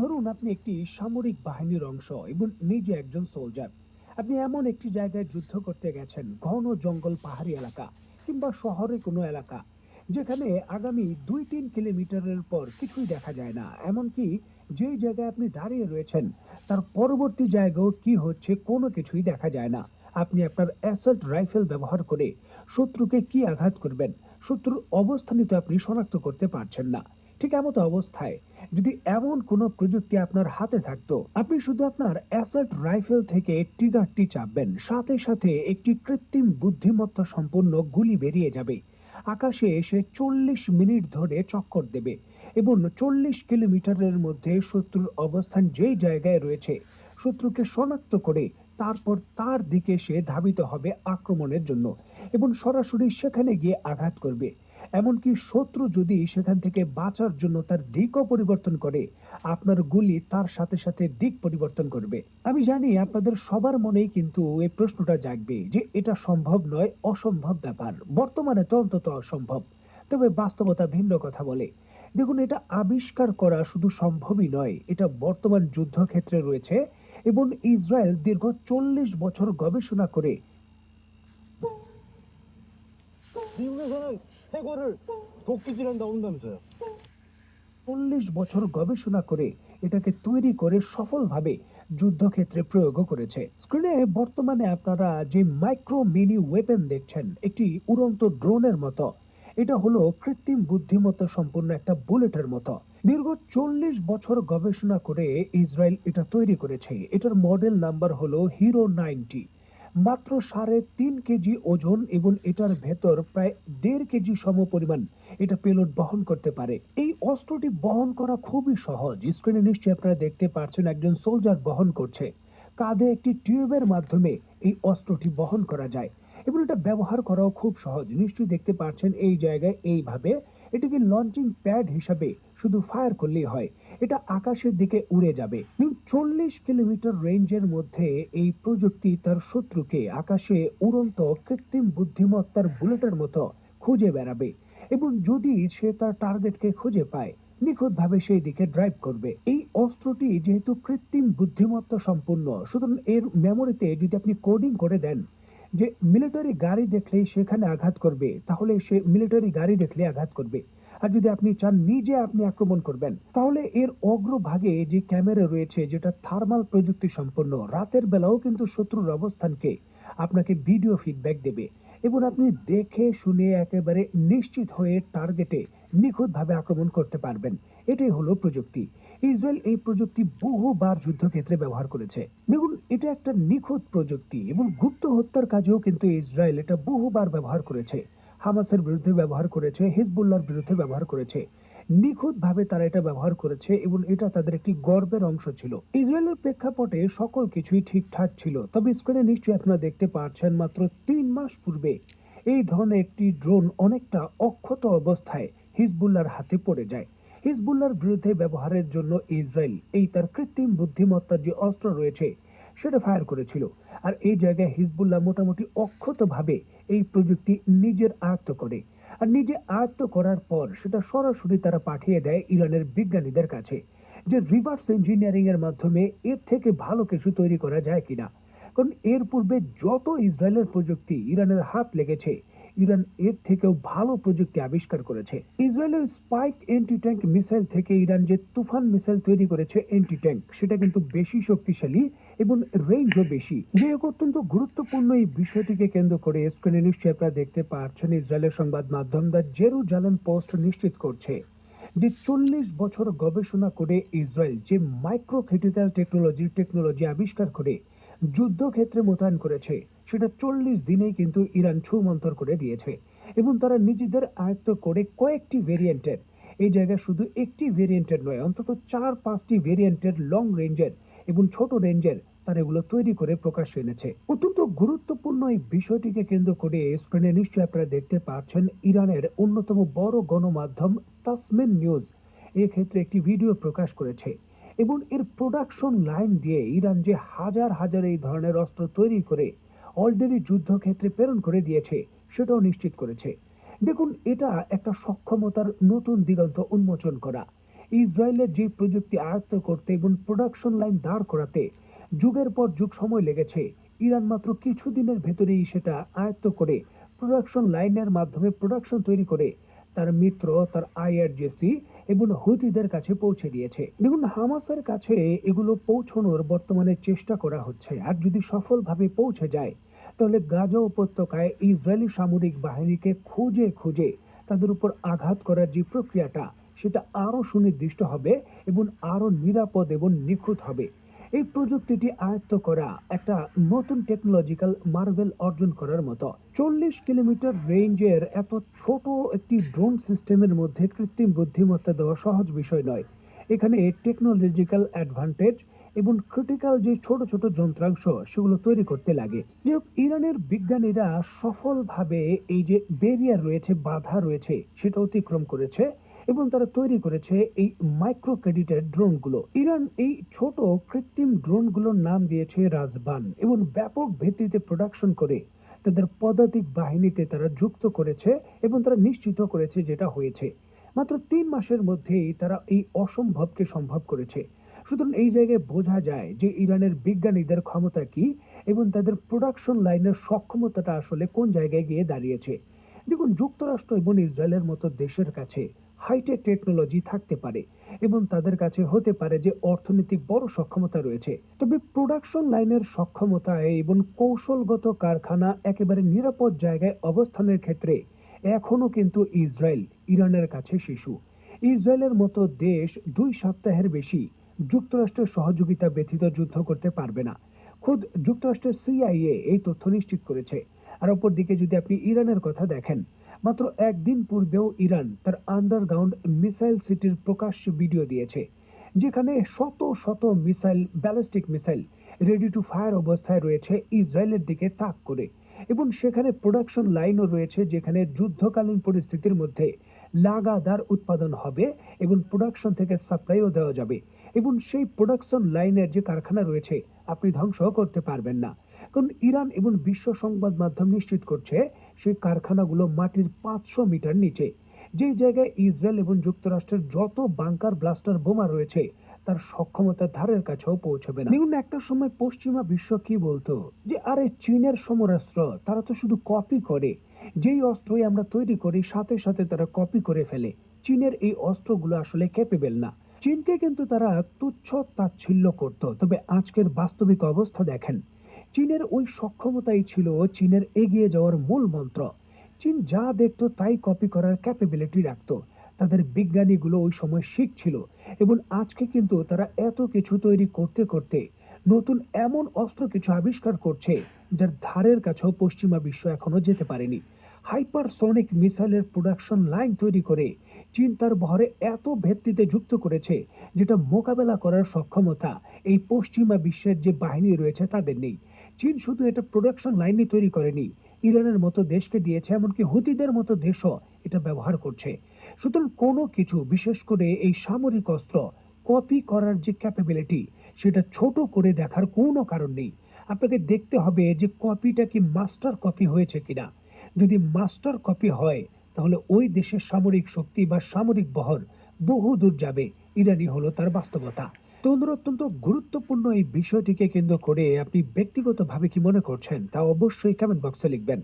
ধরুন আপনি একটি সামরিক বাহিনীর অংশ এবং নিজে একজন সোলজার। আপনি এমন একটি জায়গায় যুদ্ধ করতে গেছেন, ঘন জঙ্গল, পাহাড়ি এলাকা কিংবা শহরে কোনো এলাকা, যেখানে আগামী 2-3 কিলোমিটারের পর কিছুই দেখা যায় না। এমনকি যেই জায়গায় আপনি দাঁড়িয়ে রয়েছেন তার পরবর্তী জায়গাও কি হচ্ছে কোনো কিছুই দেখা যায় না। আপনি আপনার অ্যাসল্ট রাইফেল ব্যবহার করে শত্রুকে কি আঘাত করবেন, শত্রুর অবস্থানই তো আপনি শনাক্ত করতে পারছেন না। ঠিক এমতো অবস্থায় যদি এমন কোনো প্রযুক্তি আপনার হাতে থাকতো, আপনি শুধু আপনার অ্যাসল্ট রাইফেল থেকে ট্রিগারটি চাপবেন, সাথে সাথে একটি কৃত্রিম বুদ্ধিমত্তা সম্পন্ন গুলি বেরিয়ে যাবে, আকাশে এসে 40 মিনিট ধরে চক্কর দেবে এবং 40 কিলোমিটারের মধ্যে শত্রুর অবস্থান যেই জায়গায় রয়েছে শত্রুকে শনাক্ত করে তারপর তার দিকে সে ধাবিত হবে আক্রমণের জন্য এবং সরাসরি সেখানে গিয়ে আঘাত করবে। এমনকি শত্রু যদি সেখান থেকে বাঁচার জন্য তার দিকও পরিবর্তন করে, আপনার গুলি তার সাথে সাথে দিক পরিবর্তন করবে। আমি জানি আপনাদের সবার মনেই কিন্তু এই প্রশ্নটা জাগবে যে এটা সম্ভব নয়, অসম্ভব ব্যাপার, বর্তমানে তো অন্তত অসম্ভব। তবে বাস্তবতা ভিন্ন কথা বলে। দেখুন, এটা আবিষ্কার করা শুধু সম্ভবই নয়, এটা বর্তমান যুদ্ধক্ষেত্রে রয়েছে এবং ইসরায়েল দীর্ঘ 40 বছর গবেষণা করে 미국에서는 해골을 도끼질한 나온다면서요. 40 বছর গবেষণা করে এটাকে তৈরি করে সফলভাবে যুদ্ধক্ষেত্রে প্রয়োগও করেছে। স্ক্রিনে বর্তমানে আপনারা যে মাইক্রো মিনি ওয়েপেন দেখছেন, একটি উড়ন্ত ড্রোনের মতো, এটা হলো কৃত্রিম বুদ্ধিমত্তা সম্পন্ন একটা বুলেটের মতো। দীর্ঘ 40 বছর গবেষণা করে ইসরায়েল এটা তৈরি করেছে। এটার মডেল নাম্বার হলো হিরো 90। মাত্র 3.5 কেজি ওজন এবং এটার ভেতর প্রায় 1.5 কেজি সম পরিমাণ এটা পেলোড বহন করতে পারে। এই অস্ত্রটি বহন করা খুবই সহজ। স্ক্রিনে নিশ্চয়ই আপনারা দেখতে পাচ্ছেন একজন সোলজার বহন করছে। কাঁধে একটি টিউবের মাধ্যমে এই অস্ত্রটি বহন করা যায় এবং এটা ব্যবহার করাও খুব সহজ। নিশ্চয়ই দেখতে পাচ্ছেন এই জায়গায় এইভাবে এটিকে লঞ্চিং প্যাড হিসাবে শুধু ফায়ার করলেই হয়, এটা আকাশের দিকে উড়ে যাবে। 40 কিলোমিটার রেঞ্জের মধ্যে এই প্রযুক্তি তার শত্রুকে আকাশে উড়ন্ত কৃত্রিম বুদ্ধিমত্তার বুলেটের মতো খুঁজে বেড়াবে এবং যদি সে তার টার্গেটকে খুঁজে পায় নিখুঁতভাবে সেই দিকে ড্রাইভ করবে। এই অস্ত্রটি যেহেতু কৃত্রিম বুদ্ধিমত্তা সম্পূর্ণ, সুতরাং এর মেমোরিতে যদি আপনি কোডিং করে দেন যে মিলিটারি গাড়ি দেখলেই সেখানে আঘাত করবে, তাহলে সে মিলিটারি গাড়ি দেখলে আঘাত করবে। আর যদি আপনি চান নিজে আপনি আক্রমণ করবেন, তাহলে এর অগ্রভাগে যে ক্যামেরা রয়েছে যেটা থার্মাল প্রযুক্তি সম্পন্ন, রাতের বেলাও কিন্তু শত্রুর অবস্থানকে আপনাকে ভিডিও ফিডব্যাক দেবে এবং আপনি দেখে শুনে একেবারে নিশ্চিত হয়ে টার্গেটে নিখুঁতভাবে আক্রমণ করতে পারবেন। এটাই হলো প্রযুক্তি। ইসরায়েল এই প্রযুক্তি বহুবার যুদ্ধক্ষেত্রে ব্যবহার করেছে। দেখুন, এটা একটা নিখুঁত প্রযুক্তি এবং গুপ্ত হত্যার কাজেও কিন্তু ইসরায়েল এটা বহুবার ব্যবহার করেছে। হামাসের বিরুদ্ধে ব্যবহার করেছে, হিজবুল্লাহর বিরুদ্ধে ব্যবহার করেছে। নিখুঁতভাবে তারা এটা ব্যবহার করেছে এবং এটা তাদের একটি গর্বের অংশ ছিল। ইসরায়েলের প্রেক্ষাপটে সকল কিছুই ঠিকঠাক ছিল, তবে স্ক্রিনে নিশ্চয়ই আপনারা দেখতে পাচ্ছেন মাত্র 3 মাস পূর্বে এই ধরনের একটি ড্রোন অনেকটা অক্ষত অবস্থায় হিজবুল্লাহর হাতে পড়ে যায়। হিজবুল্লাহর বিরুদ্ধে ব্যবহারের জন্য ইসরায়েল এই তার কৃত্রিম বুদ্ধিমত্তার যে অস্ত্র রয়েছে সেটা ফায়ার করেছিল। আর এই জায়গায় হিজবুল্লাহ মোটামুটি অক্ষতভাবে এই প্রযুক্তি নিজের আয়ত্ত করে। আর নিজে আয়ত্ত করার পর সেটা সরাসরি তারা পাঠিয়ে দেয় ইরানের বিজ্ঞানীদের কাছে, যে রিভার্স ইঞ্জিনিয়ারিং এর মাধ্যমে এর থেকে ভালো কিছু তৈরি করা যায় কিনা। কারণ এর পূর্বে যত ইসরায়েলের প্রযুক্তি ইরানের হাত লেগেছে, ইরান এর থেকেও ভালো প্রযুক্তি আবিষ্কার করেছে। ইসরায়েলের স্পাইক এন্টি ট্যাঙ্ক মিসাইল থেকে ইরান যে তুফান মিসাইল তৈরি করেছে এন্টি ট্যাঙ্ক, সেটা কিন্তু বেশি শক্তিশালী এবং রেঞ্জও বেশি। যে অত্যন্ত গুরুত্বপূর্ণ এই বিষয়টিকে কেন্দ্র করে স্ক্রিনে নিশ্চয়ই আপনারা দেখতে পাচ্ছেন ইসরায়েলের সংবাদ মাধ্যম দ্য জেরুজালেম পোস্ট নিশ্চিত করছে যে 40 বছর গবেষণা করে ইসরায়েল যে মাইক্রো ক্রিটিক্যাল টেকনোলজি আবিষ্কার করে যুদ্ধক্ষেত্রে মোতায়েন করেছে, সেটা 40 দিনেই কিন্তু ইরান ছুমন্তর করে দিয়েছে এবং তারা নিজেদের আয়ত্ত করে কয়েকটি ভেরিয়েন্টের, এই জায়গায় শুধু একটি ভেরিয়েন্টের নয়, অন্তত 4-5টি ভেরিয়েন্টের লং রেঞ্জের এবং ছোট রেঞ্জের তারা এগুলো তৈরি করে প্রকাশ্যে এনেছে। অত্যন্ত গুরুত্বপূর্ণ এই বিষয়টিকে কেন্দ্র করে স্ক্রিনে নিশ্চয়ই আপনারা দেখতে পাচ্ছেন ইরানের অন্যতম বড় গণমাধ্যম তাসমিন নিউজ এক্ষেত্রে একটি ভিডিও প্রকাশ করেছে এবং এর প্রোডাকশন লাইন দিয়ে ইরান যে হাজার হাজার এই ধরনের অস্ত্র তৈরি করে অলরেডি যুদ্ধক্ষেত্রে প্রেরণ করে দিয়েছে সেটাও নিশ্চিত করেছে। দেখুন, এটা একটা সক্ষমতার নতুন দিগন্ত উন্মোচন করা। ইসরায়েলের যে প্রযুক্তি আয়ত্ত করতে এবং প্রোডাকশন লাইন দাঁড় করাতে যুগের পর যুগ সময় লেগেছে, ইরান মাত্র কিছুদিনের ভেতরেই সেটা আয়ত্ত করে প্রোডাকশন লাইনের মাধ্যমে প্রোডাকশন তৈরি করে তার মিত্র, তার আইআরজিসি এবং হুতিদের কাছে পৌঁছে দিয়েছে। দেখুন, হামাসের কাছে এগুলো পৌঁছানোর বর্তমানে চেষ্টা করা হচ্ছে। আর যদি সফলভাবে পৌঁছে যায়, তাহলে গাজা উপত্যকায় ইসরায়েলি সামরিক বাহিনীকে খুঁজে খুঁজে তাদের উপর আঘাত করার যে প্রক্রিয়াটা, সেটা আরো সুনির্দিষ্ট হবে এবং আরো নিরাপদ এবং নিখুঁত হবে। এই প্রযুক্তিটি আয়ত্ত করা একটা নতুন টেকনোলজিক্যাল মার্ভেল অর্জন করার মতো। 40 কিলোমিটার রেঞ্জের এত ছোট একটি ড্রোন সিস্টেমের মধ্যে কৃত্রিম বুদ্ধিমত্তা দেওয়া সহজ বিষয় নয়। এখানে টেকনোলজিক্যাল অ্যাডভান্টেজ এবং ক্রিটিক্যাল যে ছোট ছোট যন্ত্রাংশ সেগুলো তৈরি করতে লাগে। যে ইরানের বিজ্ঞানীরা সফলভাবে এই যে ব্যারিয়ার রয়েছে, বাধা রয়েছে, সেটা অতিক্রম করেছে এবং তারা তৈরি করেছে এই মাইক্রো ক্রেডিটেড ড্রোনগুলো। ইরান এই ছোট কৃত্রিম ড্রোনগুলোর নাম দিয়েছে রাজবান এবং ব্যাপক ভিত্তিতে প্রোডাকশন করে তাদের পদাতিক বাহিনীতে তারা যুক্ত করেছে এবং তারা নিশ্চিত করেছে যেটা হয়েছে। মাত্র 3 মাসের মধ্যেই তারা এই অসম্ভবকে সম্ভব করেছে। সুতরাং এই জায়গায় বোঝা যায় যে ইরানের বিজ্ঞানীদের ক্ষমতা কি এবং তাদের প্রোডাকশন লাইনের সক্ষমতাটা আসলে কোন জায়গায় গিয়ে দাঁড়িয়েছে। দেখুন, যুক্তরাষ্ট্র এবং ইসরায়েলের মতো দেশের কাছে হাইটেক টেকনোলজি থাকতে পারে এবং তাদের কাছে হতে পারে যে অর্থনৈতিক বড় সক্ষমতা রয়েছে, তবে প্রোডাকশন লাইনের সক্ষমতা এবং কৌশলগত কারখানা একেবারে নিরাপদ জায়গায় অবস্থানের ক্ষেত্রে এখনো কিন্তু ইসরায়েল ইরানের কাছে শিশু। ইসরায়েলের মতো দেশ 2 সপ্তাহের বেশি যুক্তরাষ্ট্রের সহযোগিতা ব্যতীত যুদ্ধ করতে পারবে না। খোদ যুক্তরাষ্ট্রের সিআইএ এই তথ্য নিশ্চিত করেছে। আর অপরদিকে যদি আপনি ইরানের কথা দেখেন, মাত্র একদিন পূর্বেও ইরান তার আন্ডারগ্রাউন্ড মিসাইল সিটির প্রকাশ্য ভিডিও দিয়েছে, যেখানে শত শত missile, ballistic missile ready to fire অবস্থায় রয়েছে ইসরায়েলের দিকে তাক করে। এবং সেখানে প্রোডাকশন লাইনও রয়েছে, যেখানে যুদ্ধকালীন পরিস্থিতির মধ্যে লাগাতার উৎপাদন হবে এবং প্রোডাকশন থেকে সাপ্লাইও দেওয়া যাবে। এবং সেই প্রোডাকশন লাইনের যে কারখানা রয়েছে, আপনি ধ্বংস করতে পারবেন না, কারণ ইরান এবং বিশ্ব সংবাদ মাধ্যম নিশ্চিত করছে সেই কারখানাগুলো মাটির 500 মিটার নিচে, যেই জায়গায় ইসরায়েল এবং যুক্তরাষ্ট্রের যত বাংকার ব্লাস্টার বোমা রয়েছে তার সক্ষমতার ধারের কাছেও পৌঁছবে না। দেখুন, একটা সময় পশ্চিমা বিশ্ব কি বলতো যে আরে চীনের সমরাস্ত্র তারা তো শুধু কপি করে, যেই অস্ত্রই আমরা তৈরি করি সাথে সাথে তারা কপি করে ফেলে। চীনের এই অস্ত্রগুলো আসলে ক্যাপেবল না। চীনকে কিন্তু তারা তুচ্ছ তাচ্ছিল্য করত, তবে আজকের বাস্তবিক অবস্থা দেখেন। চীনের ওই সক্ষমতাই ছিল চীনের এগিয়ে যাওয়ার মূল মন্ত্র। চীন যা দেখতো তাই কপি করার ক্যাপাবিলিটি রাখতো। তাদের বিজ্ঞানীগুলো ওই সময় শিখছিল এবং আজকে কিন্তু তারা এত কিছু তৈরি করতে করতে নতুন এমন অস্ত্র কিছু আবিষ্কার করছে যার ধারের কাছেও পশ্চিমা বিশ্ব এখনো যেতে পারেনি। হাইপারসনিক মিসাইলের প্রোডাকশন লাইন তৈরি করে চীন তার বহরে এত ভিত্তিতে যুক্ত করেছে, যেটা মোকাবেলা করার সক্ষমতা এই পশ্চিমা বিশ্বের যে বাহিনী রয়েছে তাদের নেই। চীন শুধু এটা প্রোডাকশন লাইনই তৈরি করেনি, ইরানের মতো দেশকে দিয়েছে, এমনকি হুতিদের মতো দেশও এটা ব্যবহার করছে। সুতরাং কোনো কিছু, বিশেষ করে এই সামরিক অস্ত্র কপি করার যে ক্যাপাবিলিটি, সেটা ছোট করে দেখার কোনো কারণ নেই। আপনাকে দেখতে হবে যে কপিটা কি মাস্টার কপি হয়েছে কিনা। যদি মাস্টার কপি হয়, তাহলে ওই দেশের সামরিক শক্তি বা সামরিক বহর বহু দূর যাবে। ইরানি হলো তার বাস্তবতা। তো বন্ধুরা, অত্যন্ত গুরুত্বপূর্ণ এই বিষয়টিকে কেন্দ্র করে আপনি ব্যক্তিগতভাবে কি মনে করছেন তা অবশ্যই কমেন্ট বক্সে লিখবেন।